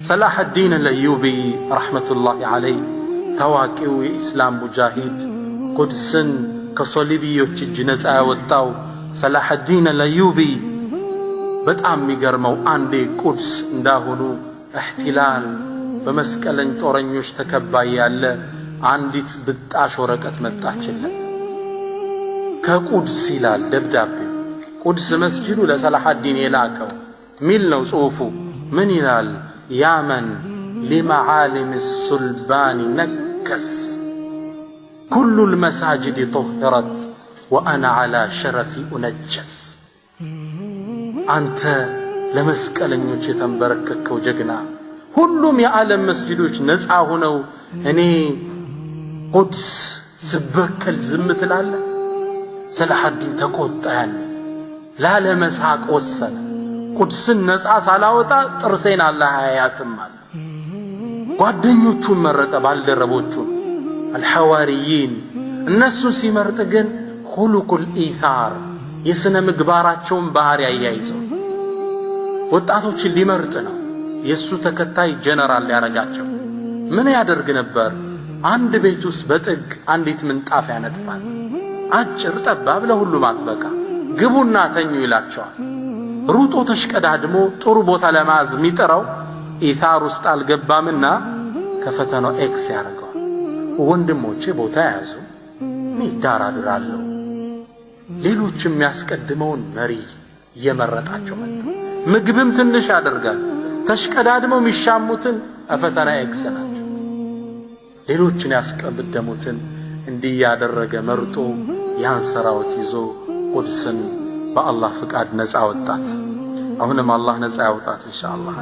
صلاح الدين الأيوبي رحمة الله عليه ታዋቂው የኢስላም ሙጃሂድ ቁድስን ከሶሊቢዮች እጅ ነፃ ያወጣው صلاح الدين الأيوبي በጣም የሚገርመው አንዴ ቁድስ እንዳሁኑ احتلال በመስቀለኝ ጦረኞች ተከባይ ያለ አንዲት ብጣሽ ወረቀት መጣችለት። ከቁድስ ይላል ደብዳቤው። ቁድስ መስጂዱ ለصلاح الدين የላከው ሚል ነው ጽሁፉ። ምን ይላል? يا من لمعالم السلبان نكس كل المساجد طهرت وأنا على شرفي أنجس أنت لمسكلنيوچ يتنبرككو جغنا ሁሉም የዓለም መስጂዶች ነፃ ሆነው እኔ ቁድስ ስበከል ዝም ትላለ? صلاح الدين ተቆጣ። ያለ ላለመሳቅ ወሰነ። ቁድስን ነፃ ሳላወጣ ጥርሴን አላህ ያያትማል። ጓደኞቹን መረጠ፣ ባልደረቦቹን አልሐዋሪይን። እነሱን ሲመርጥ ግን ሁሉቁል ኢታር የስነ ምግባራቸውን ባህሪ ያያይዘው ወጣቶችን ሊመርጥ ነው። የሱ ተከታይ ጀነራል ያረጋቸው። ምን ያደርግ ነበር? አንድ ቤት ውስጥ በጥግ አንዲት ምንጣፍ ያነጥፋል። አጭር ጠባብ ለሁሉም አትበቃ፣ ግቡና ተኙ ይላቸዋል። ሩጦ ተሽቀዳድሞ ጥሩ ቦታ ለማዝ ሚጥራው ኢታር ውስጥ አልገባምና ከፈተናው ኤክስ ያረጋው። ወንድሞቼ ቦታ ያዙ፣ ሚዳራድራለው። ሌሎችም የሚያስቀድመውን መሪ እየመረጣቸው መጣ። ምግብም ትንሽ ያደርጋል። ተሽቀዳድመው ሚሻሙትን ፈተና ኤክስ ናቸው። ሌሎችን ያስቀድሙትን እንዲህ ያደረገ መርጦ ያን ሰራዊት ይዞ ቁድስን በአላህ ፍቃድ ነፃ ወጣት። አሁንም አላህ ነፃ ያውጣት ኢንሻአላህ።